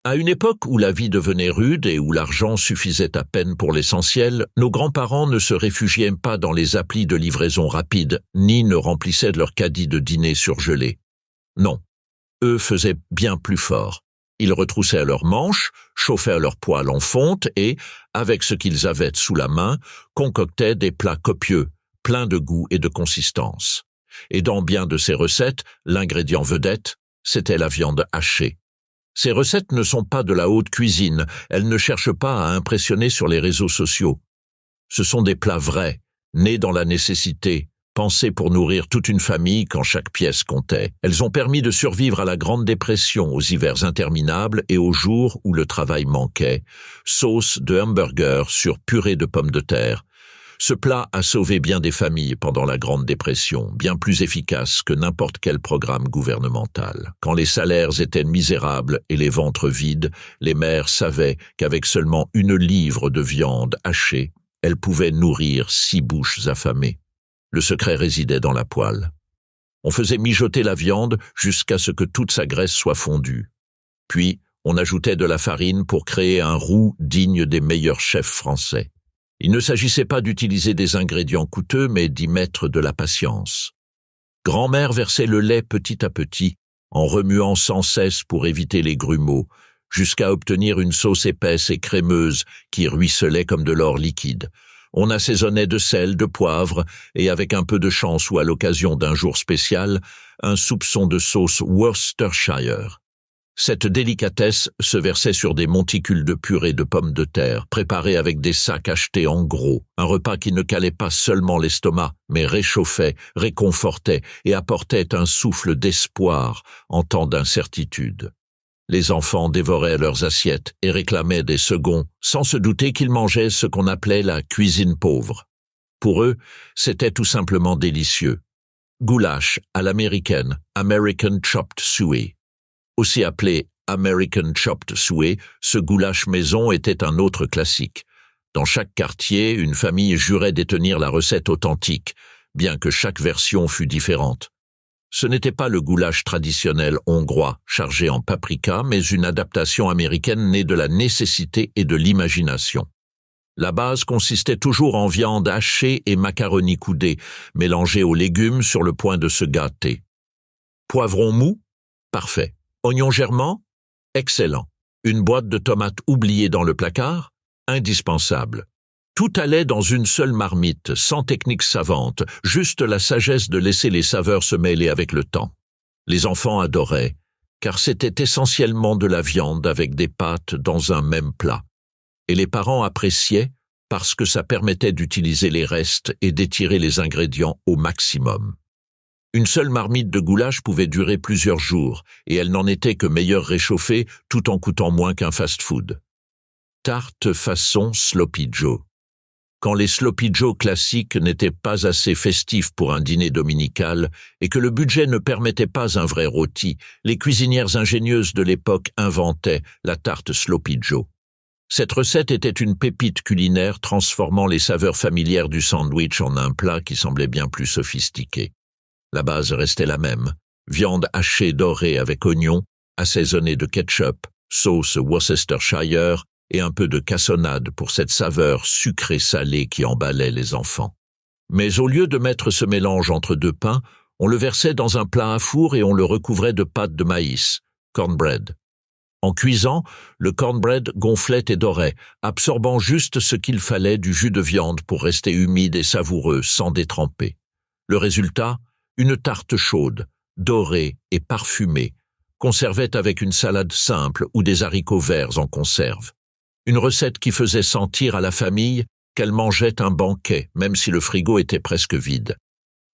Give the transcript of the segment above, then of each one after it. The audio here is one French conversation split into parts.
À une époque où la vie devenait rude et où l'argent suffisait à peine pour l'essentiel, nos grands-parents ne se réfugiaient pas dans les applis de livraison rapide, ni ne remplissaient de leur caddie de dîner surgelé. Non, eux faisaient bien plus fort. Ils retroussaient leurs manches, chauffaient leurs poêles en fonte et, avec ce qu'ils avaient sous la main, concoctaient des plats copieux, pleins de goût et de consistance. Et dans bien de ces recettes, l'ingrédient vedette, c'était la viande hachée. Ces recettes ne sont pas de la haute cuisine, elles ne cherchent pas à impressionner sur les réseaux sociaux. Ce sont des plats vrais, nés dans la nécessité, pensés pour nourrir toute une famille quand chaque pièce comptait. Elles ont permis de survivre à la Grande Dépression, aux hivers interminables et aux jours où le travail manquait. Sauce de hamburger sur purée de pommes de terre. Ce plat a sauvé bien des familles pendant la Grande Dépression, bien plus efficace que n'importe quel programme gouvernemental. Quand les salaires étaient misérables et les ventres vides, les mères savaient qu'avec seulement 1 livre de viande hachée, elles pouvaient nourrir 6 bouches affamées. Le secret résidait dans la poêle. On faisait mijoter la viande jusqu'à ce que toute sa graisse soit fondue. Puis, on ajoutait de la farine pour créer un roux digne des meilleurs chefs français. Il ne s'agissait pas d'utiliser des ingrédients coûteux, mais d'y mettre de la patience. Grand-mère versait le lait petit à petit, en remuant sans cesse pour éviter les grumeaux, jusqu'à obtenir une sauce épaisse et crémeuse qui ruisselait comme de l'or liquide. On assaisonnait de sel, de poivre, et avec un peu de chance ou à l'occasion d'un jour spécial, un soupçon de sauce Worcestershire. Cette délicatesse se versait sur des monticules de purée de pommes de terre, préparés avec des sacs achetés en gros, un repas qui ne calait pas seulement l'estomac, mais réchauffait, réconfortait et apportait un souffle d'espoir en temps d'incertitude. Les enfants dévoraient leurs assiettes et réclamaient des seconds, sans se douter qu'ils mangeaient ce qu'on appelait la cuisine pauvre. Pour eux, c'était tout simplement délicieux. Goulash à l'américaine, American Chopped Suey. Aussi appelé American Chopped Suey, ce goulash maison était un autre classique. Dans chaque quartier, une famille jurait détenir la recette authentique, bien que chaque version fût différente. Ce n'était pas le goulash traditionnel hongrois, chargé en paprika, mais une adaptation américaine née de la nécessité et de l'imagination. La base consistait toujours en viande hachée et macaroni coudé, mélangés aux légumes sur le point de se gâter. Poivron mou? Parfait. Oignons germants? Excellent. Une boîte de tomates oubliée dans le placard? Indispensable. Tout allait dans une seule marmite, sans technique savante, juste la sagesse de laisser les saveurs se mêler avec le temps. Les enfants adoraient, car c'était essentiellement de la viande avec des pâtes dans un même plat. Et les parents appréciaient parce que ça permettait d'utiliser les restes et d'étirer les ingrédients au maximum. Une seule marmite de goulash pouvait durer plusieurs jours, et elle n'en était que meilleure réchauffée tout en coûtant moins qu'un fast-food. Tarte façon Sloppy Joe. Quand les Sloppy Joe classiques n'étaient pas assez festifs pour un dîner dominical et que le budget ne permettait pas un vrai rôti, les cuisinières ingénieuses de l'époque inventaient la tarte Sloppy Joe. Cette recette était une pépite culinaire transformant les saveurs familières du sandwich en un plat qui semblait bien plus sophistiqué. La base restait la même, viande hachée dorée avec oignons, assaisonnée de ketchup, sauce Worcestershire et un peu de cassonade pour cette saveur sucrée-salée qui emballait les enfants. Mais au lieu de mettre ce mélange entre 2 pains, on le versait dans un plat à four et on le recouvrait de pâte de maïs, cornbread. En cuisant, le cornbread gonflait et dorait, absorbant juste ce qu'il fallait du jus de viande pour rester humide et savoureux sans détremper. Le résultat, une tarte chaude, dorée et parfumée, conservait avec une salade simple ou des haricots verts en conserve. Une recette qui faisait sentir à la famille qu'elle mangeait un banquet, même si le frigo était presque vide.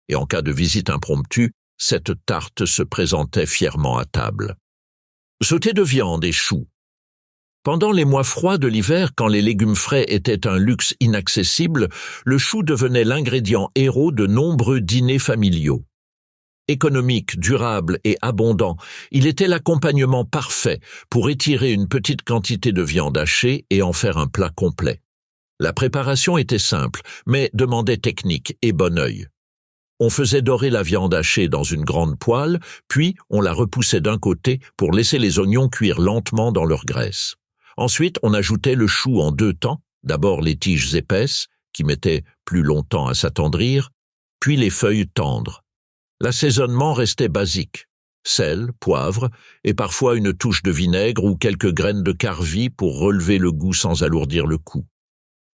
Et en cas de visite impromptue, cette tarte se présentait fièrement à table. Sauté de viande et choux. Pendant les mois froids de l'hiver, quand les légumes frais étaient un luxe inaccessible, le chou devenait l'ingrédient héros de nombreux dîners familiaux. Économique, durable et abondant, il était l'accompagnement parfait pour étirer une petite quantité de viande hachée et en faire un plat complet. La préparation était simple, mais demandait technique et bon œil. On faisait dorer la viande hachée dans une grande poêle, puis on la repoussait d'un côté pour laisser les oignons cuire lentement dans leur graisse. Ensuite, on ajoutait le chou en 2 temps, d'abord les tiges épaisses, qui mettaient plus longtemps à s'attendrir, puis les feuilles tendres. L'assaisonnement restait basique. Sel, poivre, et parfois une touche de vinaigre ou quelques graines de carvi pour relever le goût sans alourdir le coup.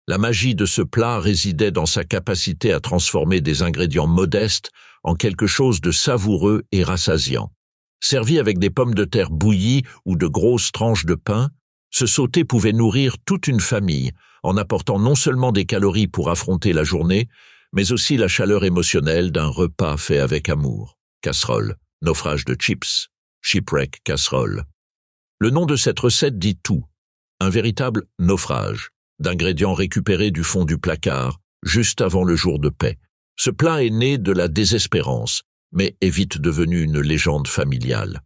La magie de ce plat résidait dans sa capacité à transformer des ingrédients modestes en quelque chose de savoureux et rassasiant. Servi avec des pommes de terre bouillies ou de grosses tranches de pain, ce sauté pouvait nourrir toute une famille en apportant non seulement des calories pour affronter la journée, mais aussi la chaleur émotionnelle d'un repas fait avec amour. Casserole, naufrage de chips, shipwreck casserole. Le nom de cette recette dit tout. Un véritable naufrage, d'ingrédients récupérés du fond du placard, juste avant le jour de paix. Ce plat est né de la désespérance, mais est vite devenu une légende familiale.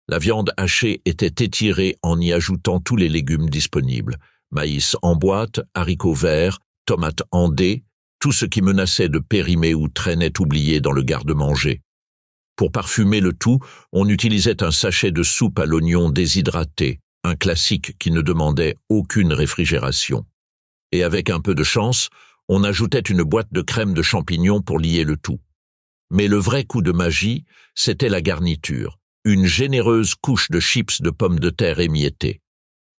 La viande hachée était étirée en y ajoutant tous les légumes disponibles. Maïs en boîte, haricots verts, tomates en dés, tout ce qui menaçait de périmer ou traînait oublié dans le garde-manger. Pour parfumer le tout, on utilisait un sachet de soupe à l'oignon déshydraté, un classique qui ne demandait aucune réfrigération. Et avec un peu de chance, on ajoutait une boîte de crème de champignons pour lier le tout. Mais le vrai coup de magie, c'était la garniture, une généreuse couche de chips de pommes de terre émiettées.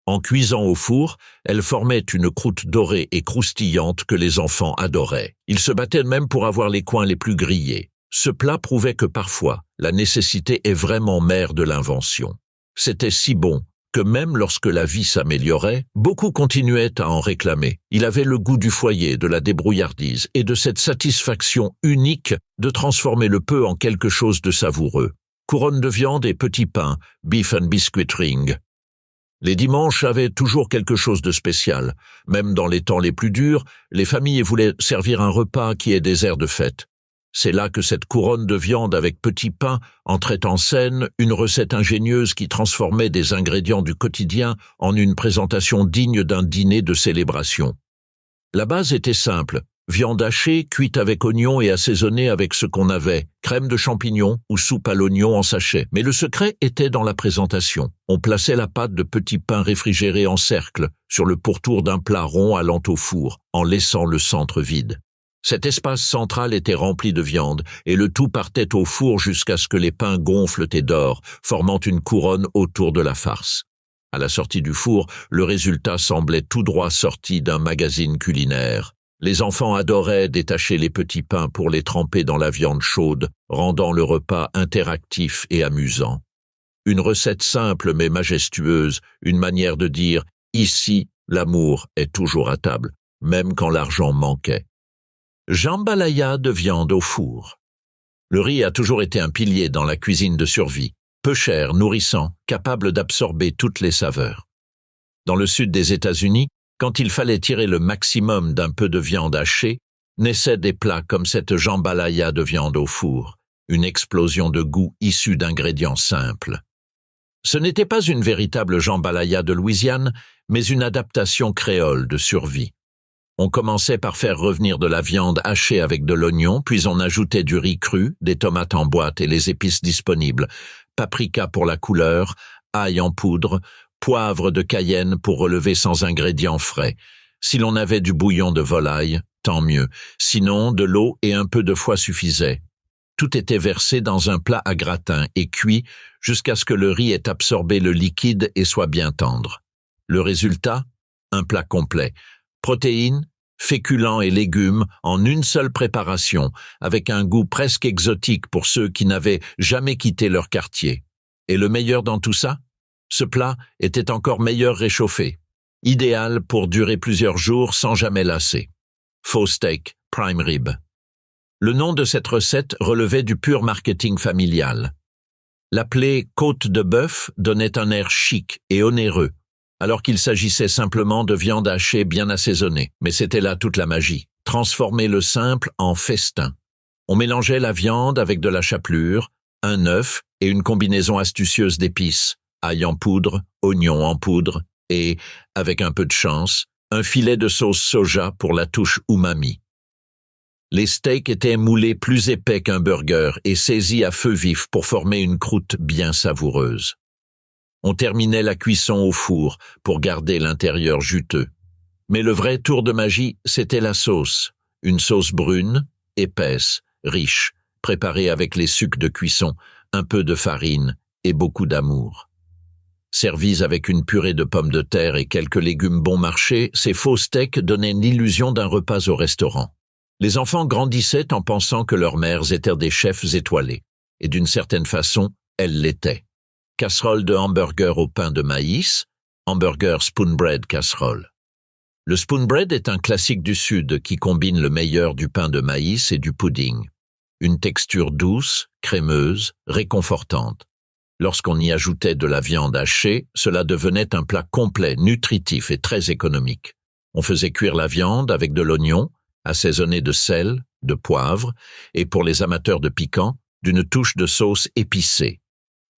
En cuisant au four, elle formait une croûte dorée et croustillante que les enfants adoraient. Ils se battaient même pour avoir les coins les plus grillés. Ce plat prouvait que parfois, la nécessité est vraiment mère de l'invention. C'était si bon que même lorsque la vie s'améliorait, beaucoup continuaient à en réclamer. Il avait le goût du foyer, de la débrouillardise et de cette satisfaction unique de transformer le peu en quelque chose de savoureux. Couronne de viande et petit pain, beef and biscuit ring. Les dimanches avaient toujours quelque chose de spécial. Même dans les temps les plus durs, les familles voulaient servir un repas qui ait des airs de fête. C'est là que cette couronne de viande avec petit pain entrait en scène, une recette ingénieuse qui transformait des ingrédients du quotidien en une présentation digne d'un dîner de célébration. La base était simple, viande hachée, cuite avec oignons et assaisonnée avec ce qu'on avait, crème de champignons ou soupe à l'oignon en sachet. Mais le secret était dans la présentation. On plaçait la pâte de petits pains réfrigérés en cercle sur le pourtour d'un plat rond allant au four, en laissant le centre vide. Cet espace central était rempli de viande, et le tout partait au four jusqu'à ce que les pains gonflent et dorent, formant une couronne autour de la farce. À la sortie du four, le résultat semblait tout droit sorti d'un magazine culinaire. Les enfants adoraient détacher les petits pains pour les tremper dans la viande chaude, rendant le repas interactif et amusant. Une recette simple mais majestueuse, une manière de dire « ici, l'amour est toujours à table », même quand l'argent manquait. Jambalaya de viande au four. Le riz a toujours été un pilier dans la cuisine de survie, peu cher, nourrissant, capable d'absorber toutes les saveurs. Dans le sud des États-Unis, quand il fallait tirer le maximum d'un peu de viande hachée, naissaient des plats comme cette jambalaya de viande au four, une explosion de goût issue d'ingrédients simples. Ce n'était pas une véritable jambalaya de Louisiane, mais une adaptation créole de survie. On commençait par faire revenir de la viande hachée avec de l'oignon, puis on ajoutait du riz cru, des tomates en boîte et les épices disponibles, paprika pour la couleur, ail en poudre, poivre de Cayenne pour relever sans ingrédients frais. Si l'on avait du bouillon de volaille, tant mieux. Sinon, de l'eau et un peu de foie suffisaient. Tout était versé dans un plat à gratin et cuit jusqu'à ce que le riz ait absorbé le liquide et soit bien tendre. Le résultat? Un plat complet. Protéines, féculents et légumes en une seule préparation, avec un goût presque exotique pour ceux qui n'avaient jamais quitté leur quartier. Et le meilleur dans tout ça? Ce plat était encore meilleur réchauffé, idéal pour durer plusieurs jours sans jamais lasser. Faux steak, prime rib. Le nom de cette recette relevait du pur marketing familial. L'appeler côte de bœuf donnait un air chic et onéreux, alors qu'il s'agissait simplement de viande hachée bien assaisonnée. Mais c'était là toute la magie, transformer le simple en festin. On mélangeait la viande avec de la chapelure, un œuf et une combinaison astucieuse d'épices, ail en poudre, oignon en poudre et, avec un peu de chance, un filet de sauce soja pour la touche umami. Les steaks étaient moulés plus épais qu'un burger et saisis à feu vif pour former une croûte bien savoureuse. On terminait la cuisson au four pour garder l'intérieur juteux. Mais le vrai tour de magie, c'était la sauce. Une sauce brune, épaisse, riche, préparée avec les sucs de cuisson, un peu de farine et beaucoup d'amour. Servis avec une purée de pommes de terre et quelques légumes bon marché, ces faux steaks donnaient l'illusion d'un repas au restaurant. Les enfants grandissaient en pensant que leurs mères étaient des chefs étoilés. Et d'une certaine façon, elles l'étaient. Casserole de hamburger au pain de maïs, hamburger spoon bread casserole. Le spoon bread est un classique du Sud qui combine le meilleur du pain de maïs et du pudding. Une texture douce, crémeuse, réconfortante. Lorsqu'on y ajoutait de la viande hachée, cela devenait un plat complet, nutritif et très économique. On faisait cuire la viande avec de l'oignon, assaisonné de sel, de poivre, et pour les amateurs de piquant, d'une touche de sauce épicée.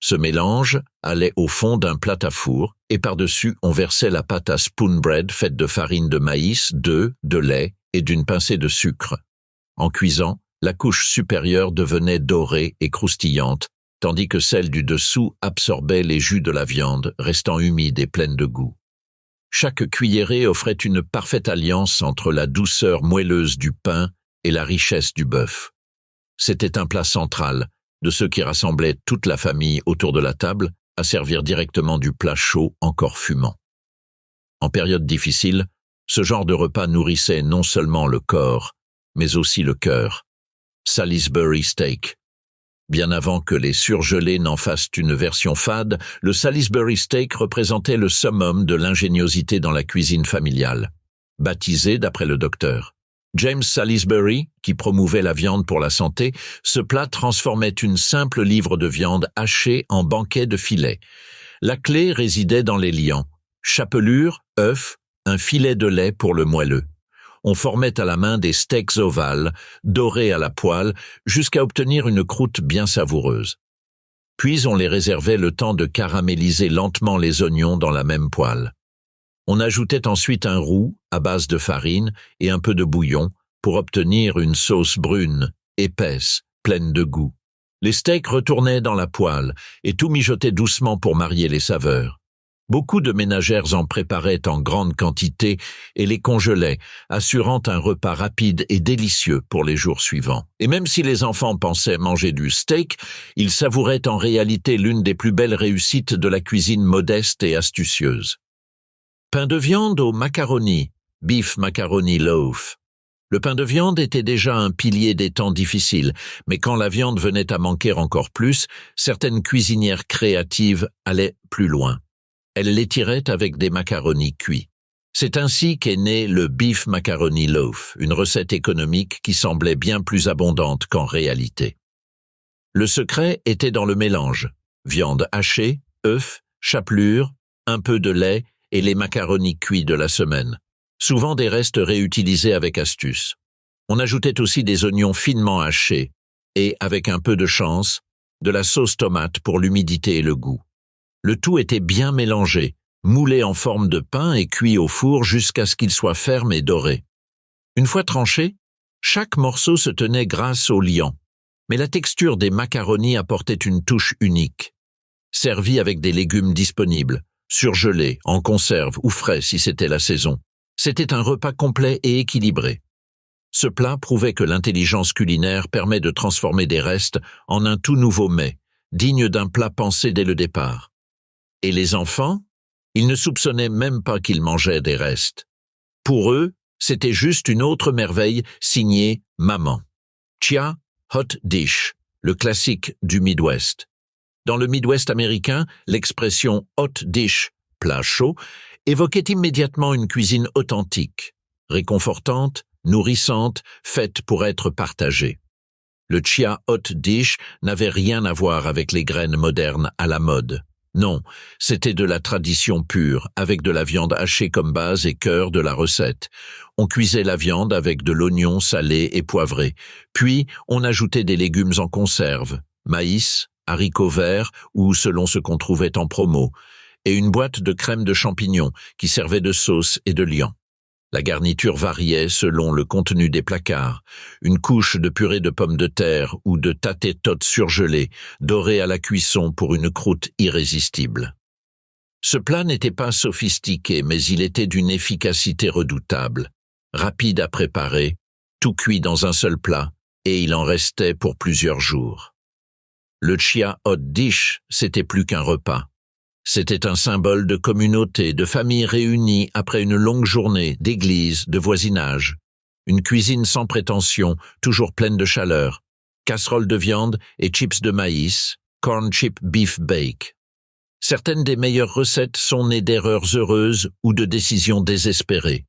Ce mélange allait au fond d'un plat à four, et par-dessus on versait la pâte à spoon bread faite de farine de maïs, d'œufs, de lait et d'une pincée de sucre. En cuisant, la couche supérieure devenait dorée et croustillante, tandis que celle du dessous absorbait les jus de la viande, restant humide et pleine de goût. Chaque cuillerée offrait une parfaite alliance entre la douceur moelleuse du pain et la richesse du bœuf. C'était un plat central, de ceux qui rassemblaient toute la famille autour de la table à servir directement du plat chaud encore fumant. En période difficile, ce genre de repas nourrissait non seulement le corps, mais aussi le cœur. Salisbury steak. Bien avant que les surgelés n'en fassent une version fade, le Salisbury steak représentait le summum de l'ingéniosité dans la cuisine familiale. Baptisé d'après le docteur James Salisbury, qui promouvait la viande pour la santé, ce plat transformait une simple livre de viande hachée en banquet de filets. La clé résidait dans les liants. Chapelure, œuf, un filet de lait pour le moelleux. On formait à la main des steaks ovales, dorés à la poêle, jusqu'à obtenir une croûte bien savoureuse. Puis on les réservait le temps de caraméliser lentement les oignons dans la même poêle. On ajoutait ensuite un roux à base de farine et un peu de bouillon pour obtenir une sauce brune, épaisse, pleine de goût. Les steaks retournaient dans la poêle et tout mijotait doucement pour marier les saveurs. Beaucoup de ménagères en préparaient en grande quantité et les congelaient, assurant un repas rapide et délicieux pour les jours suivants. Et même si les enfants pensaient manger du steak, ils savouraient en réalité l'une des plus belles réussites de la cuisine modeste et astucieuse. Pain de viande au macaroni, beef macaroni loaf. Le pain de viande était déjà un pilier des temps difficiles, mais quand la viande venait à manquer encore plus, certaines cuisinières créatives allaient plus loin. Elles l'étiraient avec des macaronis cuits. C'est ainsi qu'est né le beef macaroni loaf, une recette économique qui semblait bien plus abondante qu'en réalité. Le secret était dans le mélange. Viande hachée, œufs, chapelure, un peu de lait et les macaronis cuits de la semaine. Souvent des restes réutilisés avec astuce. On ajoutait aussi des oignons finement hachés et, avec un peu de chance, de la sauce tomate pour l'humidité et le goût. Le tout était bien mélangé, moulé en forme de pain et cuit au four jusqu'à ce qu'il soit ferme et doré. Une fois tranché, chaque morceau se tenait grâce au liant, mais la texture des macaronis apportait une touche unique. Servi avec des légumes disponibles, surgelés, en conserve ou frais si c'était la saison, c'était un repas complet et équilibré. Ce plat prouvait que l'intelligence culinaire permet de transformer des restes en un tout nouveau mets, digne d'un plat pensé dès le départ. Et les enfants, ils ne soupçonnaient même pas qu'ils mangeaient des restes. Pour eux, c'était juste une autre merveille signée maman. Chia hot dish, le classique du Midwest. Dans le Midwest américain, l'expression hot dish, plat chaud, évoquait immédiatement une cuisine authentique, réconfortante, nourrissante, faite pour être partagée. Le chia hot dish n'avait rien à voir avec les graines modernes à la mode. Non, c'était de la tradition pure, avec de la viande hachée comme base et cœur de la recette. On cuisait la viande avec de l'oignon salé et poivré, puis on ajoutait des légumes en conserve, maïs, haricots verts ou selon ce qu'on trouvait en promo, et une boîte de crème de champignons qui servait de sauce et de liant. La garniture variait selon le contenu des placards. Une couche de purée de pommes de terre ou de taté-tot surgelé, dorée à la cuisson pour une croûte irrésistible. Ce plat n'était pas sophistiqué, mais il était d'une efficacité redoutable. Rapide à préparer, tout cuit dans un seul plat, et il en restait pour plusieurs jours. Le Chia Hot Dish, c'était plus qu'un repas. C'était un symbole de communauté, de famille réunie après une longue journée, d'église, de voisinage. Une cuisine sans prétention, toujours pleine de chaleur. Casserole de viande et chips de maïs, corn chip beef bake. Certaines des meilleures recettes sont nées d'erreurs heureuses ou de décisions désespérées.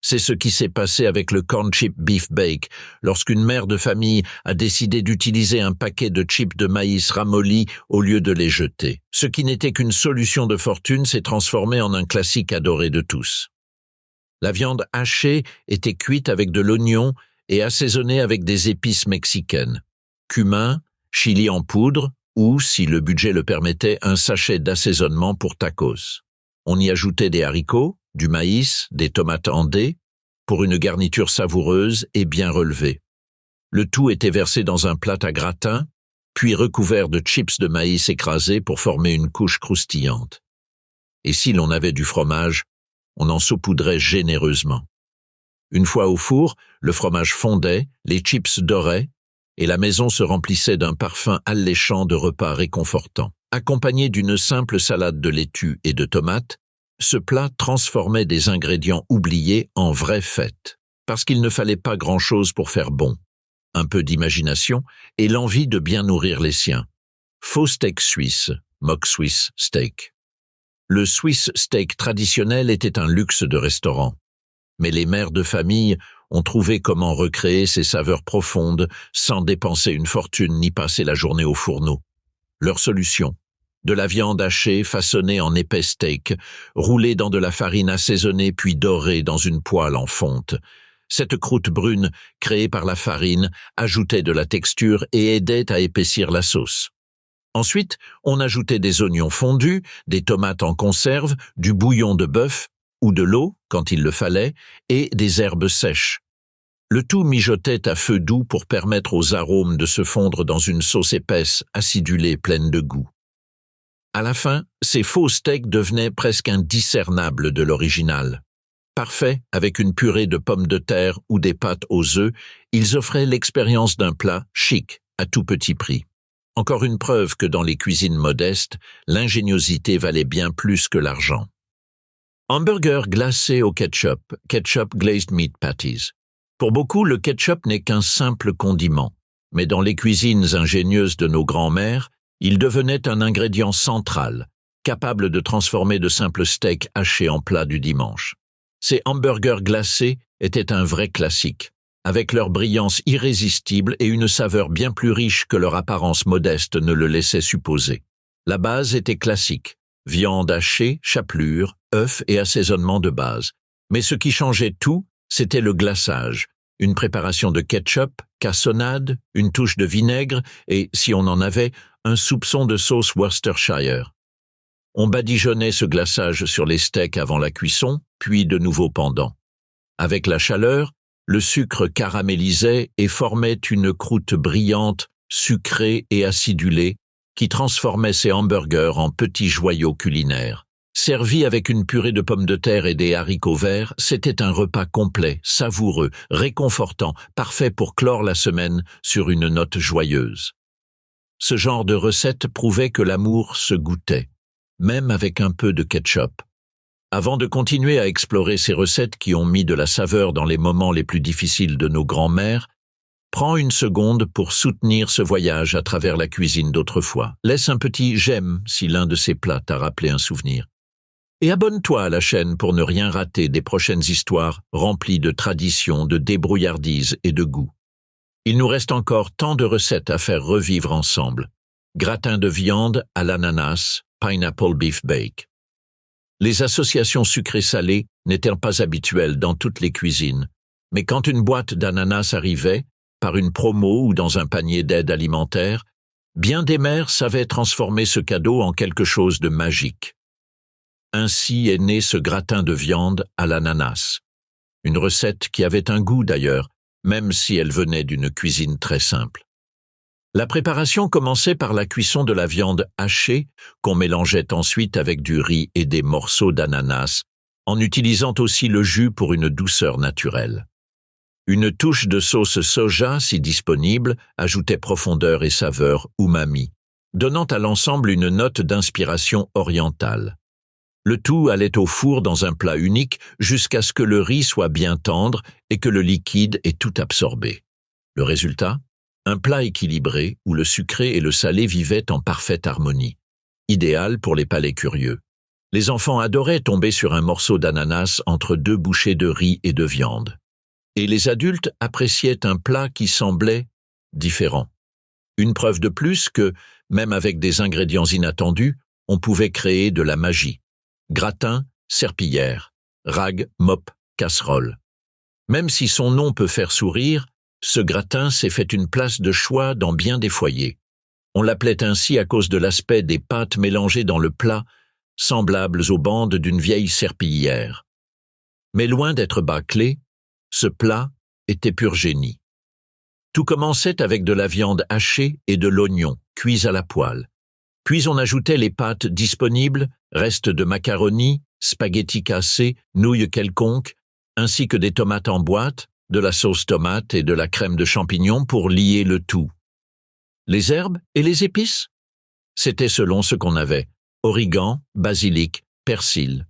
C'est ce qui s'est passé avec le corn chip beef bake, lorsqu'une mère de famille a décidé d'utiliser un paquet de chips de maïs ramollis au lieu de les jeter. Ce qui n'était qu'une solution de fortune s'est transformé en un classique adoré de tous. La viande hachée était cuite avec de l'oignon et assaisonnée avec des épices mexicaines. Cumin, chili en poudre ou, si le budget le permettait, un sachet d'assaisonnement pour tacos. On y ajoutait des haricots, du maïs, des tomates en dés, pour une garniture savoureuse et bien relevée. Le tout était versé dans un plat à gratin, puis recouvert de chips de maïs écrasés pour former une couche croustillante. Et si l'on avait du fromage, on en saupoudrait généreusement. Une fois au four, le fromage fondait, les chips doraient, et la maison se remplissait d'un parfum alléchant de repas réconfortants. Accompagné d'une simple salade de laitue et de tomates, ce plat transformait des ingrédients oubliés en vraie fête, parce qu'il ne fallait pas grand-chose pour faire bon. Un peu d'imagination et l'envie de bien nourrir les siens. Faux steak suisse, mock Swiss steak. Le Swiss steak traditionnel était un luxe de restaurant. Mais les mères de famille ont trouvé comment recréer ces saveurs profondes sans dépenser une fortune ni passer la journée au fourneau. Leur solution: de la viande hachée façonnée en épais steak, roulée dans de la farine assaisonnée puis dorée dans une poêle en fonte. Cette croûte brune, créée par la farine, ajoutait de la texture et aidait à épaissir la sauce. Ensuite, on ajoutait des oignons fondus, des tomates en conserve, du bouillon de bœuf ou de l'eau, quand il le fallait, et des herbes sèches. Le tout mijotait à feu doux pour permettre aux arômes de se fondre dans une sauce épaisse, acidulée, pleine de goût. À la fin, ces faux steaks devenaient presque indiscernables de l'original. Parfaits, avec une purée de pommes de terre ou des pâtes aux œufs, ils offraient l'expérience d'un plat chic, à tout petit prix. Encore une preuve que dans les cuisines modestes, l'ingéniosité valait bien plus que l'argent. Hamburger glacé au ketchup, ketchup glazed meat patties. Pour beaucoup, le ketchup n'est qu'un simple condiment, mais dans les cuisines ingénieuses de nos grands-mères, il devenait un ingrédient central, capable de transformer de simples steaks hachés en plats du dimanche. Ces hamburgers glacés étaient un vrai classique, avec leur brillance irrésistible et une saveur bien plus riche que leur apparence modeste ne le laissait supposer. La base était classique: viande hachée, chapelure, œufs et assaisonnement de base. Mais ce qui changeait tout, c'était le glaçage. Une préparation de ketchup, cassonade, une touche de vinaigre et, si on en avait, un soupçon de sauce Worcestershire. On badigeonnait ce glaçage sur les steaks avant la cuisson, puis de nouveau pendant. Avec la chaleur, le sucre caramélisait et formait une croûte brillante, sucrée et acidulée, qui transformait ces hamburgers en petits joyaux culinaires. Servi avec une purée de pommes de terre et des haricots verts, c'était un repas complet, savoureux, réconfortant, parfait pour clore la semaine sur une note joyeuse. Ce genre de recette prouvait que l'amour se goûtait, même avec un peu de ketchup. Avant de continuer à explorer ces recettes qui ont mis de la saveur dans les moments les plus difficiles de nos grands-mères, prends une seconde pour soutenir ce voyage à travers la cuisine d'autrefois. Laisse un petit « j'aime » si l'un de ces plats t'a rappelé un souvenir. Et abonne-toi à la chaîne pour ne rien rater des prochaines histoires remplies de traditions, de débrouillardise et de goût. Il nous reste encore tant de recettes à faire revivre ensemble. Gratin de viande à l'ananas, pineapple beef bake. Les associations sucrées-salées n'étaient pas habituelles dans toutes les cuisines, mais quand une boîte d'ananas arrivait, par une promo ou dans un panier d'aide alimentaire, bien des mères savaient transformer ce cadeau en quelque chose de magique. Ainsi est né ce gratin de viande à l'ananas. Une recette qui avait un goût d'ailleurs, même si elle venait d'une cuisine très simple. La préparation commençait par la cuisson de la viande hachée, qu'on mélangeait ensuite avec du riz et des morceaux d'ananas, en utilisant aussi le jus pour une douceur naturelle. Une touche de sauce soja, si disponible, ajoutait profondeur et saveur umami, donnant à l'ensemble une note d'inspiration orientale. Le tout allait au four dans un plat unique jusqu'à ce que le riz soit bien tendre et que le liquide ait tout absorbé. Le résultat ? Un plat équilibré où le sucré et le salé vivaient en parfaite harmonie. Idéal pour les palais curieux. Les enfants adoraient tomber sur un morceau d'ananas entre 2 bouchées de riz et de viande. Et les adultes appréciaient un plat qui semblait différent. Une preuve de plus que, même avec des ingrédients inattendus, on pouvait créer de la magie. Gratin, serpillière, rague, mop, casserole. Même si son nom peut faire sourire, ce gratin s'est fait une place de choix dans bien des foyers. On l'appelait ainsi à cause de l'aspect des pâtes mélangées dans le plat, semblables aux bandes d'une vieille serpillière. Mais loin d'être bâclé, ce plat était pur génie. Tout commençait avec de la viande hachée et de l'oignon, cuits à la poêle. Puis on ajoutait les pâtes disponibles, restes de macaroni, spaghettis cassés, nouilles quelconques, ainsi que des tomates en boîte, de la sauce tomate et de la crème de champignons pour lier le tout. Les herbes et les épices ? C'était selon ce qu'on avait. Origan, basilic, persil.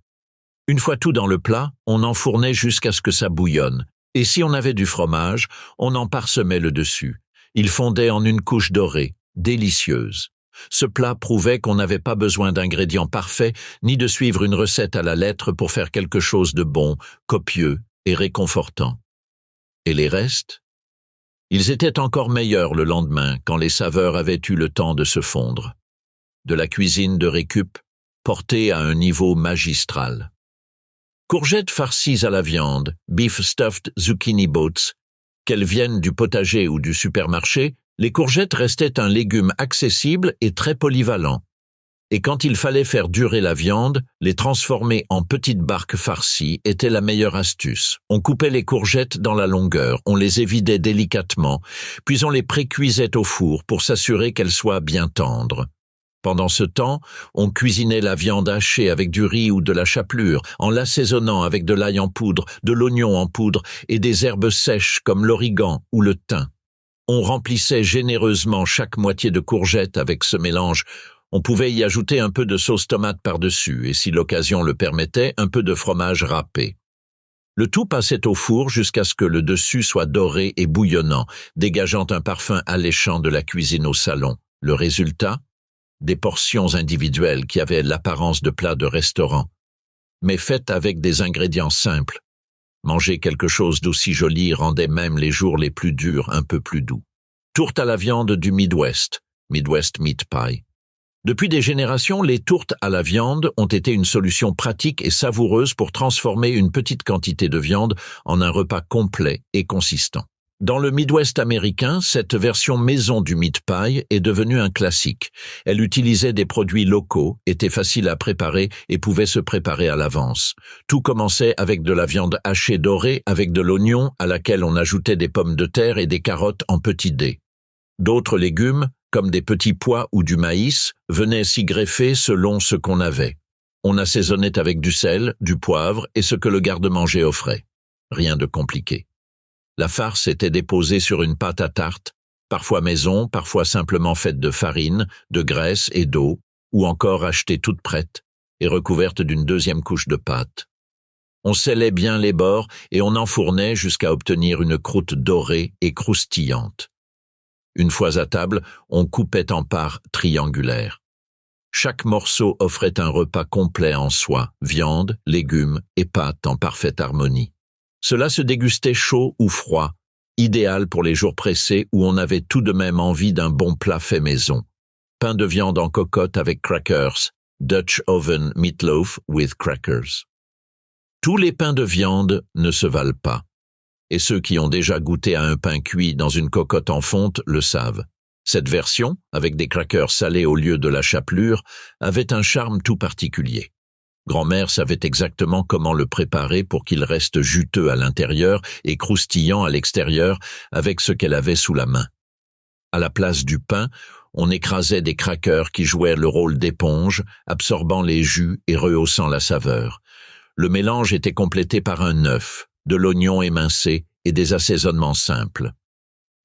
Une fois tout dans le plat, on enfournait jusqu'à ce que ça bouillonne. Et si on avait du fromage, on en parsemait le dessus. Il fondait en une couche dorée, délicieuse. Ce plat prouvait qu'on n'avait pas besoin d'ingrédients parfaits, ni de suivre une recette à la lettre pour faire quelque chose de bon, copieux et réconfortant. Et les restes ? Ils étaient encore meilleurs le lendemain, quand les saveurs avaient eu le temps de se fondre. De la cuisine de récup, portée à un niveau magistral. Courgettes farcies à la viande, beef stuffed zucchini boats, qu'elles viennent du potager ou du supermarché, les courgettes restaient un légume accessible et très polyvalent. Et quand il fallait faire durer la viande, les transformer en petites barques farcies était la meilleure astuce. On coupait les courgettes dans la longueur, on les évidait délicatement, puis on les précuisait au four pour s'assurer qu'elles soient bien tendres. Pendant ce temps, on cuisinait la viande hachée avec du riz ou de la chapelure, en l'assaisonnant avec de l'ail en poudre, de l'oignon en poudre et des herbes sèches comme l'origan ou le thym. On remplissait généreusement chaque moitié de courgette avec ce mélange. On pouvait y ajouter un peu de sauce tomate par-dessus et, si l'occasion le permettait, un peu de fromage râpé. Le tout passait au four jusqu'à ce que le dessus soit doré et bouillonnant, dégageant un parfum alléchant de la cuisine au salon. Le résultat ? Des portions individuelles qui avaient l'apparence de plats de restaurant, mais faites avec des ingrédients simples. Manger quelque chose d'aussi joli rendait même les jours les plus durs un peu plus doux. Tourte à la viande du Midwest, Midwest Meat Pie. Depuis des générations, les tourtes à la viande ont été une solution pratique et savoureuse pour transformer une petite quantité de viande en un repas complet et consistant. Dans le Midwest américain, cette version maison du meat pie est devenue un classique. Elle utilisait des produits locaux, était facile à préparer et pouvait se préparer à l'avance. Tout commençait avec de la viande hachée dorée avec de l'oignon à laquelle on ajoutait des pommes de terre et des carottes en petits dés. D'autres légumes, comme des petits pois ou du maïs, venaient s'y greffer selon ce qu'on avait. On assaisonnait avec du sel, du poivre et ce que le garde-manger offrait. Rien de compliqué. La farce était déposée sur une pâte à tarte, parfois maison, parfois simplement faite de farine, de graisse et d'eau, ou encore achetée toute prête et recouverte d'une deuxième couche de pâte. On scellait bien les bords et on enfournait jusqu'à obtenir une croûte dorée et croustillante. Une fois à table, on coupait en parts triangulaires. Chaque morceau offrait un repas complet en soi, viande, légumes et pâtes en parfaite harmonie. Cela se dégustait chaud ou froid, idéal pour les jours pressés où on avait tout de même envie d'un bon plat fait maison. Pain de viande en cocotte avec crackers, Dutch oven meatloaf with crackers. Tous les pains de viande ne se valent pas, et ceux qui ont déjà goûté à un pain cuit dans une cocotte en fonte le savent. Cette version, avec des crackers salés au lieu de la chapelure, avait un charme tout particulier. Grand-mère savait exactement comment le préparer pour qu'il reste juteux à l'intérieur et croustillant à l'extérieur avec ce qu'elle avait sous la main. À la place du pain, on écrasait des crackers qui jouaient le rôle d'éponge, absorbant les jus et rehaussant la saveur. Le mélange était complété par un œuf, de l'oignon émincé et des assaisonnements simples.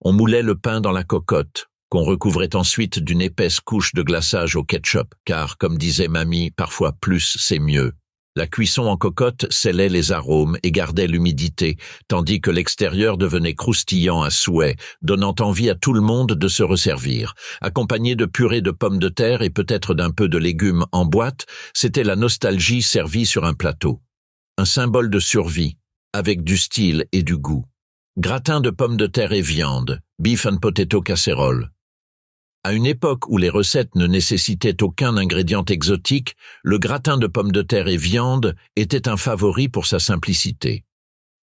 On moulait le pain dans la cocotte, qu'on recouvrait ensuite d'une épaisse couche de glaçage au ketchup, car, comme disait mamie, parfois plus c'est mieux. La cuisson en cocotte scellait les arômes et gardait l'humidité, tandis que l'extérieur devenait croustillant à souhait, donnant envie à tout le monde de se resservir. Accompagné de purée de pommes de terre et peut-être d'un peu de légumes en boîte, c'était la nostalgie servie sur un plateau. Un symbole de survie, avec du style et du goût. Gratin de pommes de terre et viande, beef and potato casserole. À une époque où les recettes ne nécessitaient aucun ingrédient exotique, le gratin de pommes de terre et viande était un favori pour sa simplicité.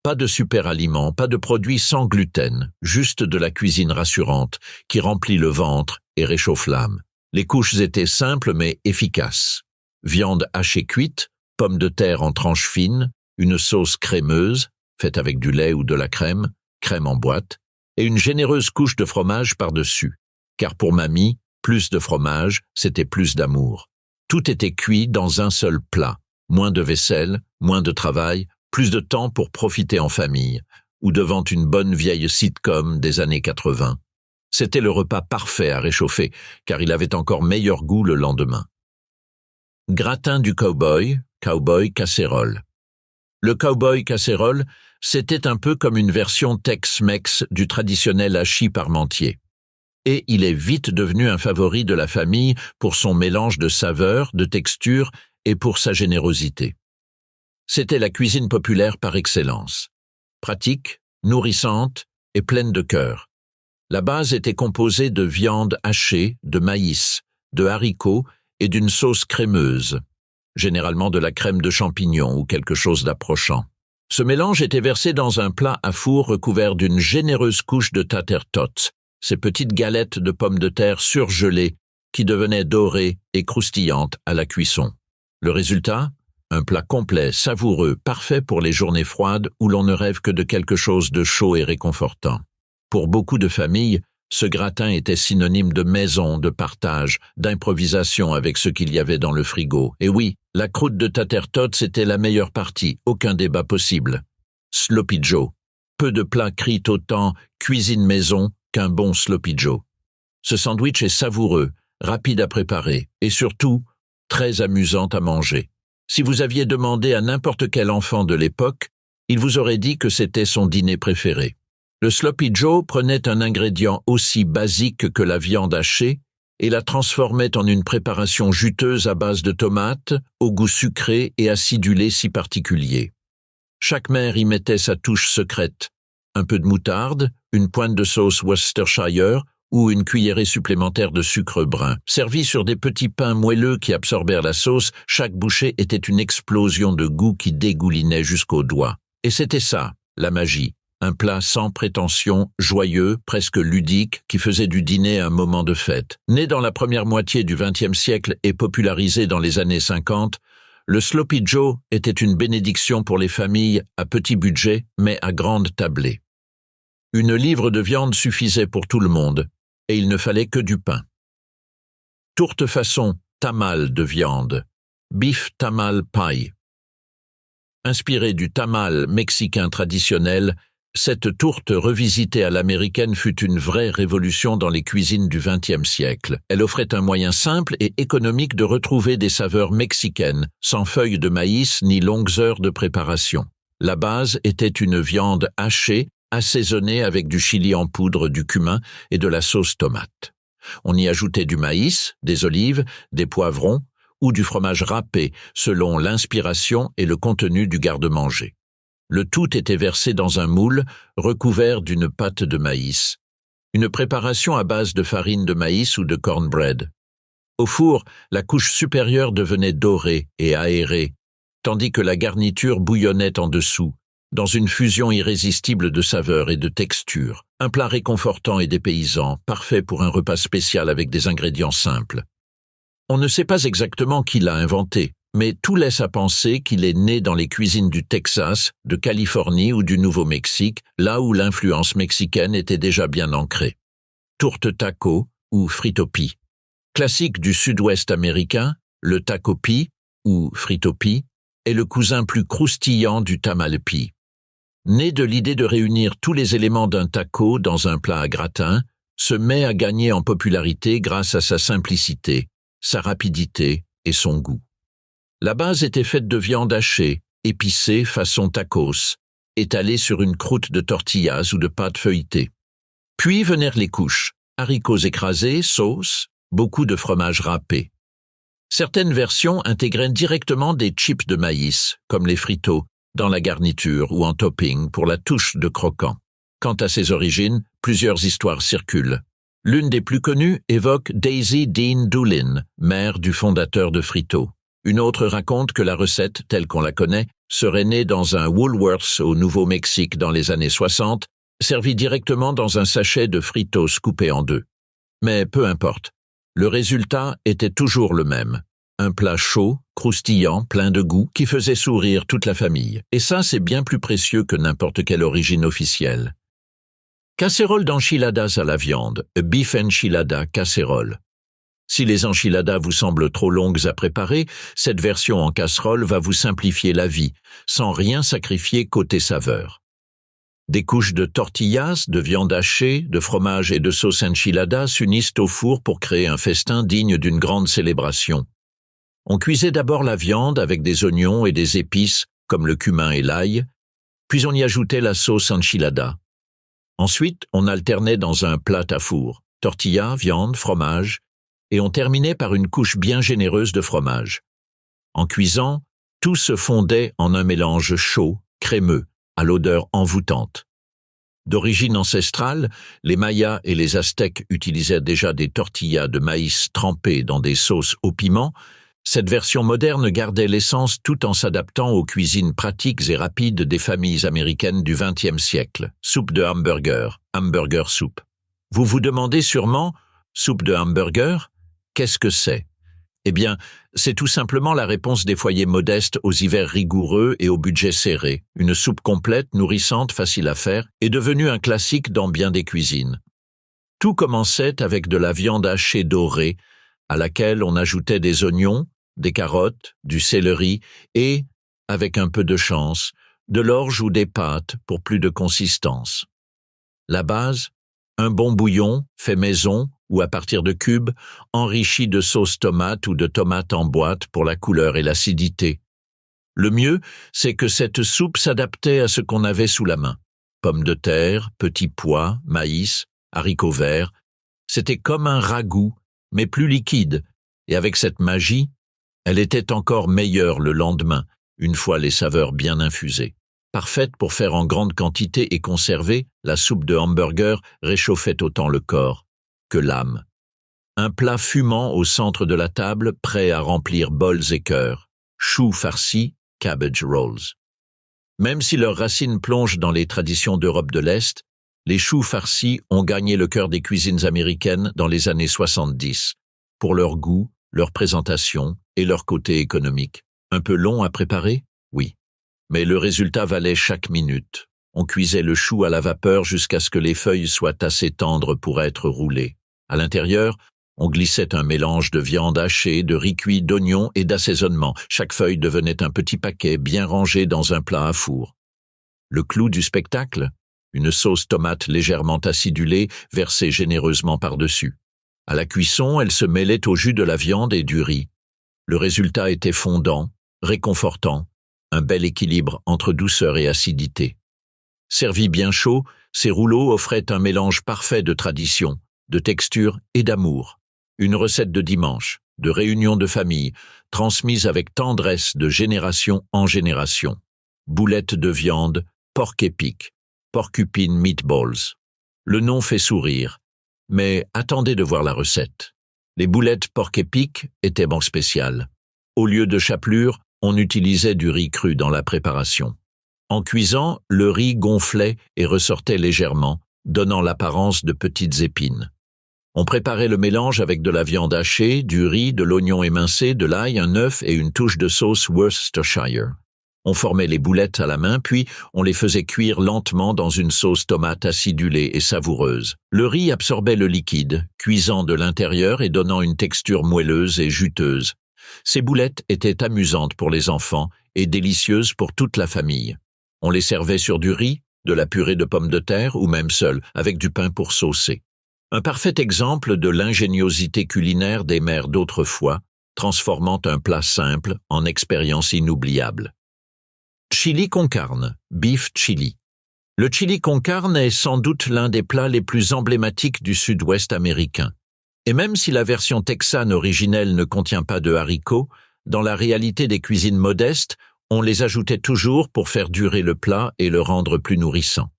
Pas de super-aliments, pas de produits sans gluten, juste de la cuisine rassurante qui remplit le ventre et réchauffe l'âme. Les couches étaient simples mais efficaces. Viande hachée cuite, pommes de terre en tranches fines, une sauce crémeuse, faite avec du lait ou de la crème en boîte, et une généreuse couche de fromage par-dessus. Car pour mamie, plus de fromage, c'était plus d'amour. Tout était cuit dans un seul plat. Moins de vaisselle, moins de travail, plus de temps pour profiter en famille, ou devant une bonne vieille sitcom des années 80. C'était le repas parfait à réchauffer, car il avait encore meilleur goût le lendemain. Gratin du cowboy casserole. Le cowboy casserole, c'était un peu comme une version Tex-Mex du traditionnel hachis parmentier. Et il est vite devenu un favori de la famille pour son mélange de saveurs, de textures et pour sa générosité. C'était la cuisine populaire par excellence. Pratique, nourrissante et pleine de cœur. La base était composée de viande hachée, de maïs, de haricots et d'une sauce crémeuse, généralement de la crème de champignons ou quelque chose d'approchant. Ce mélange était versé dans un plat à four recouvert d'une généreuse couche de tater tots, ces petites galettes de pommes de terre surgelées qui devenaient dorées et croustillantes à la cuisson. Le résultat ? Un plat complet, savoureux, parfait pour les journées froides où l'on ne rêve que de quelque chose de chaud et réconfortant. Pour beaucoup de familles, ce gratin était synonyme de maison, de partage, d'improvisation avec ce qu'il y avait dans le frigo. Et oui, la croûte de tater tots était la meilleure partie, aucun débat possible. Sloppy Joe. Peu de plats crient autant cuisine maison qu'un bon Sloppy Joe. Ce sandwich est savoureux, rapide à préparer et surtout très amusant à manger. Si vous aviez demandé à n'importe quel enfant de l'époque, il vous aurait dit que c'était son dîner préféré. Le Sloppy Joe prenait un ingrédient aussi basique que la viande hachée et la transformait en une préparation juteuse à base de tomates, au goût sucré et acidulé si particulier. Chaque mère y mettait sa touche secrète, un peu de moutarde, une pointe de sauce Worcestershire ou une cuillerée supplémentaire de sucre brun. Servi sur des petits pains moelleux qui absorbèrent la sauce, chaque bouchée était une explosion de goût qui dégoulinait jusqu'aux doigts. Et c'était ça, la magie. Un plat sans prétention, joyeux, presque ludique, qui faisait du dîner un moment de fête. Né dans la première moitié du XXe siècle et popularisé dans les années 50, le Sloppy Joe était une bénédiction pour les familles à petit budget, mais à grande tablée. Une livre de viande suffisait pour tout le monde, et il ne fallait que du pain. Tourte façon tamal de viande, beef tamal pie. Inspirée du tamal mexicain traditionnel, cette tourte revisitée à l'américaine fut une vraie révolution dans les cuisines du XXe siècle. Elle offrait un moyen simple et économique de retrouver des saveurs mexicaines, sans feuilles de maïs ni longues heures de préparation. La base était une viande hachée, assaisonnée avec du chili en poudre, du cumin et de la sauce tomate. On y ajoutait du maïs, des olives, des poivrons ou du fromage râpé, selon l'inspiration et le contenu du garde-manger. Le tout était versé dans un moule recouvert d'une pâte de maïs. Une préparation à base de farine de maïs ou de cornbread. Au four, la couche supérieure devenait dorée et aérée, tandis que la garniture bouillonnait en dessous, dans une fusion irrésistible de saveurs et de textures. Un plat réconfortant et dépaysant, parfait pour un repas spécial avec des ingrédients simples. On ne sait pas exactement qui l'a inventé, mais tout laisse à penser qu'il est né dans les cuisines du Texas, de Californie ou du Nouveau-Mexique, là où l'influence mexicaine était déjà bien ancrée. Tourte taco ou fritopi. Classique du sud-ouest américain, le tacopi, ou fritopi, est le cousin plus croustillant du tamalpi. Né de l'idée de réunir tous les éléments d'un taco dans un plat à gratin, ce mets a gagné en popularité grâce à sa simplicité, sa rapidité et son goût. La base était faite de viande hachée, épicée façon tacos, étalée sur une croûte de tortillas ou de pâte feuilletée. Puis vinrent les couches, haricots écrasés, sauce, beaucoup de fromage râpé. Certaines versions intégraient directement des chips de maïs, comme les fritos, dans la garniture ou en topping pour la touche de croquant. Quant à ses origines, plusieurs histoires circulent. L'une des plus connues évoque Daisy Dean Doolin, mère du fondateur de Frito. Une autre raconte que la recette, telle qu'on la connaît, serait née dans un Woolworths au Nouveau-Mexique dans les années 60, servie directement dans un sachet de Fritos coupé en deux. Mais peu importe, le résultat était toujours le même. Un plat chaud, croustillant, plein de goût, qui faisait sourire toute la famille. Et ça, c'est bien plus précieux que n'importe quelle origine officielle. Casserole d'enchiladas à la viande, beef enchilada casserole. Si les enchiladas vous semblent trop longues à préparer, cette version en casserole va vous simplifier la vie, sans rien sacrifier côté saveur. Des couches de tortillas, de viande hachée, de fromage et de sauce enchilada s'unissent au four pour créer un festin digne d'une grande célébration. On cuisait d'abord la viande avec des oignons et des épices, comme le cumin et l'ail, puis on y ajoutait la sauce enchilada. Ensuite, on alternait dans un plat à four, tortilla, viande, fromage, et on terminait par une couche bien généreuse de fromage. En cuisant, tout se fondait en un mélange chaud, crémeux, à l'odeur envoûtante. D'origine ancestrale, les Mayas et les Aztèques utilisaient déjà des tortillas de maïs trempées dans des sauces au piment. Cette version moderne gardait l'essence tout en s'adaptant aux cuisines pratiques et rapides des familles américaines du XXe siècle. Soupe de hamburger, hamburger soup. Vous vous demandez sûrement, soupe de hamburger, qu'est-ce que c'est ? Eh bien, c'est tout simplement la réponse des foyers modestes aux hivers rigoureux et au budget serré. Une soupe complète, nourrissante, facile à faire, est devenue un classique dans bien des cuisines. Tout commençait avec de la viande hachée dorée, à laquelle on ajoutait des oignons, des carottes, du céleri et, avec un peu de chance, de l'orge ou des pâtes pour plus de consistance. La base, un bon bouillon, fait maison ou à partir de cubes, enrichi de sauce tomate ou de tomates en boîte pour la couleur et l'acidité. Le mieux, c'est que cette soupe s'adaptait à ce qu'on avait sous la main. Pommes de terre, petits pois, maïs, haricots verts. C'était comme un ragoût, mais plus liquide, et avec cette magie, elle était encore meilleure le lendemain, une fois les saveurs bien infusées. Parfaite pour faire en grande quantité et conserver, la soupe de hamburger réchauffait autant le corps que l'âme. Un plat fumant au centre de la table, prêt à remplir bols et cœurs. Choux farcis, cabbage rolls. Même si leurs racines plongent dans les traditions d'Europe de l'Est, les choux farcis ont gagné le cœur des cuisines américaines dans les années 70, pour leur goût, leur présentation et leur côté économique. Un peu long à préparer? Oui. Mais le résultat valait chaque minute. On cuisait le chou à la vapeur jusqu'à ce que les feuilles soient assez tendres pour être roulées. À l'intérieur, on glissait un mélange de viande hachée, de riz cuit, d'oignons et d'assaisonnement. Chaque feuille devenait un petit paquet bien rangé dans un plat à four. Le clou du spectacle? Une sauce tomate légèrement acidulée, versée généreusement par-dessus. À la cuisson, elle se mêlait au jus de la viande et du riz. Le résultat était fondant, réconfortant, un bel équilibre entre douceur et acidité. Servis bien chaud, ces rouleaux offraient un mélange parfait de tradition, de texture et d'amour. Une recette de dimanche, de réunion de famille, transmise avec tendresse de génération en génération. Boulettes de viande, porc épic, porcupine meatballs. Le nom fait sourire, mais attendez de voir la recette. Les boulettes porc épic étaient banque spéciale. Au lieu de chapelure, on utilisait du riz cru dans la préparation. En cuisant, le riz gonflait et ressortait légèrement, donnant l'apparence de petites épines. On préparait le mélange avec de la viande hachée, du riz, de l'oignon émincé, de l'ail, un œuf et une touche de sauce Worcestershire. On formait les boulettes à la main, puis on les faisait cuire lentement dans une sauce tomate acidulée et savoureuse. Le riz absorbait le liquide, cuisant de l'intérieur et donnant une texture moelleuse et juteuse. Ces boulettes étaient amusantes pour les enfants et délicieuses pour toute la famille. On les servait sur du riz, de la purée de pommes de terre ou même seul, avec du pain pour saucer. Un parfait exemple de l'ingéniosité culinaire des mères d'autrefois, transformant un plat simple en expérience inoubliable. Chili con carne, beef chili. Le chili con carne est sans doute l'un des plats les plus emblématiques du sud-ouest américain. Et même si la version texane originelle ne contient pas de haricots, dans la réalité des cuisines modestes, on les ajoutait toujours pour faire durer le plat et le rendre plus nourrissant.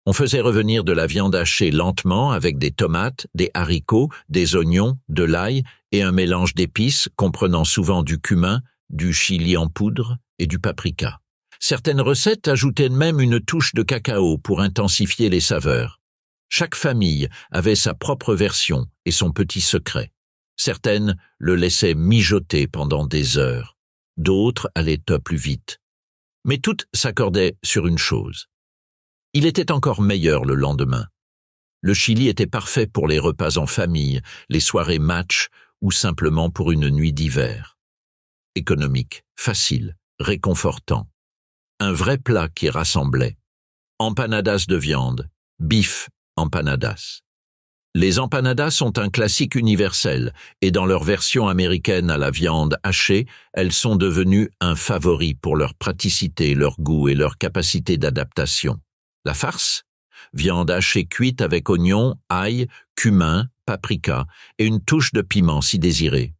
On faisait revenir de la viande hachée lentement avec des tomates, des haricots, des oignons, de l'ail et un mélange d'épices comprenant souvent du cumin, du chili en poudre et du paprika. Certaines recettes ajoutaient même une touche de cacao pour intensifier les saveurs. Chaque famille avait sa propre version et son petit secret. Certaines le laissaient mijoter pendant des heures. D'autres allaient plus vite. Mais toutes s'accordaient sur une chose. Il était encore meilleur le lendemain. Le chili était parfait pour les repas en famille, les soirées match ou simplement pour une nuit d'hiver. Économique, facile, réconfortant. Un vrai plat qui rassemblait. Empanadas de viande, beef empanadas. Les empanadas sont un classique universel et dans leur version américaine à la viande hachée, elles sont devenues un favori pour leur praticité, leur goût et leur capacité d'adaptation. La farce? Viande hachée cuite avec oignons, ail, cumin, paprika et une touche de piment si désiré.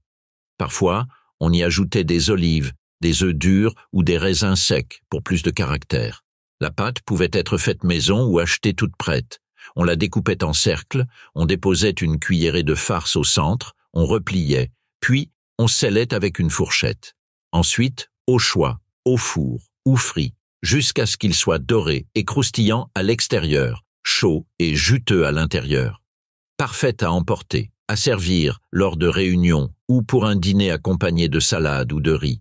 Parfois, on y ajoutait des olives, des œufs durs ou des raisins secs pour plus de caractère. La pâte pouvait être faite maison ou achetée toute prête. On la découpait en cercles, on déposait une cuillerée de farce au centre, on repliait, puis on scellait avec une fourchette. Ensuite, au choix, au four ou frit, jusqu'à ce qu'il soit doré et croustillant à l'extérieur, chaud et juteux à l'intérieur. Parfaite à emporter, à servir lors de réunions ou pour un dîner accompagné de salade ou de riz.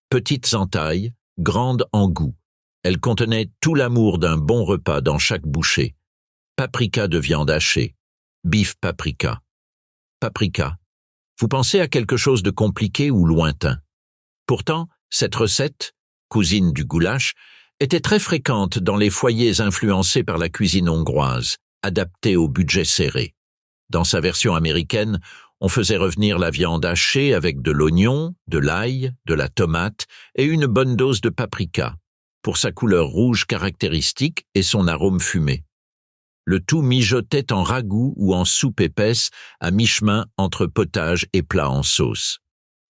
Petites en taille, grandes en goût. Elles contenaient tout l'amour d'un bon repas dans chaque bouchée. Paprika de viande hachée. Beef paprika. Paprika. Vous pensez à quelque chose de compliqué ou lointain. Pourtant, cette recette, cousine du goulash, était très fréquente dans les foyers influencés par la cuisine hongroise, adaptée au budget serré. Dans sa version américaine, on faisait revenir la viande hachée avec de l'oignon, de l'ail, de la tomate et une bonne dose de paprika, pour sa couleur rouge caractéristique et son arôme fumé. Le tout mijotait en ragoût ou en soupe épaisse à mi-chemin entre potage et plat en sauce.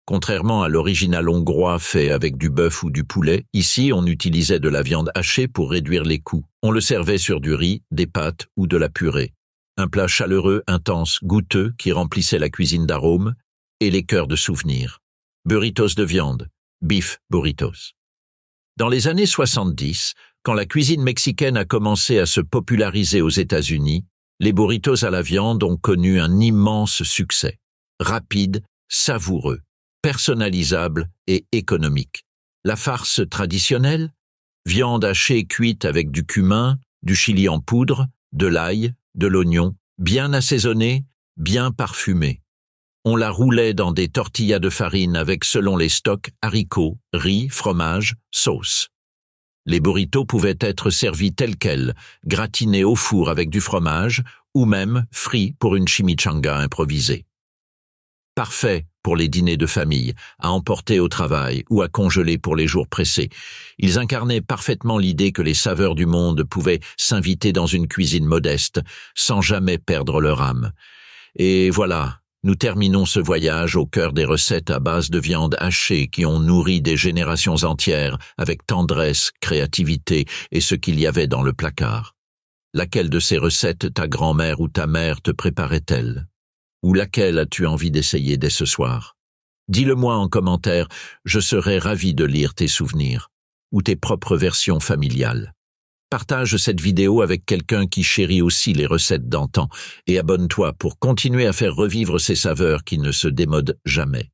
Contrairement à l'original hongrois fait avec du bœuf ou du poulet, ici on utilisait de la viande hachée pour réduire les coûts. On le servait sur du riz, des pâtes ou de la purée. Un plat chaleureux, intense, goûteux qui remplissait la cuisine d'arômes et les cœurs de souvenirs. Burritos de viande, beef burritos. Dans les années 70, quand la cuisine mexicaine a commencé à se populariser aux États-Unis, les burritos à la viande ont connu un immense succès. Rapide, savoureux, personnalisable et économique. La farce traditionnelle? Viande hachée cuite avec du cumin, du chili en poudre, de l'ail, de l'oignon, bien assaisonné, bien parfumé. On la roulait dans des tortillas de farine avec, selon les stocks, haricots, riz, fromage, sauce. Les burritos pouvaient être servis tels quels, gratinés au four avec du fromage, ou même frits pour une chimichanga improvisée. Parfait pour les dîners de famille, à emporter au travail ou à congeler pour les jours pressés. Ils incarnaient parfaitement l'idée que les saveurs du monde pouvaient s'inviter dans une cuisine modeste, sans jamais perdre leur âme. Et voilà, nous terminons ce voyage au cœur des recettes à base de viande hachée qui ont nourri des générations entières avec tendresse, créativité et ce qu'il y avait dans le placard. Laquelle de ces recettes ta grand-mère ou ta mère te préparait-elle? Ou laquelle as-tu envie d'essayer dès ce soir? Dis-le-moi en commentaire, je serai ravi de lire tes souvenirs ou tes propres versions familiales. Partage cette vidéo avec quelqu'un qui chérit aussi les recettes d'antan et abonne-toi pour continuer à faire revivre ces saveurs qui ne se démodent jamais.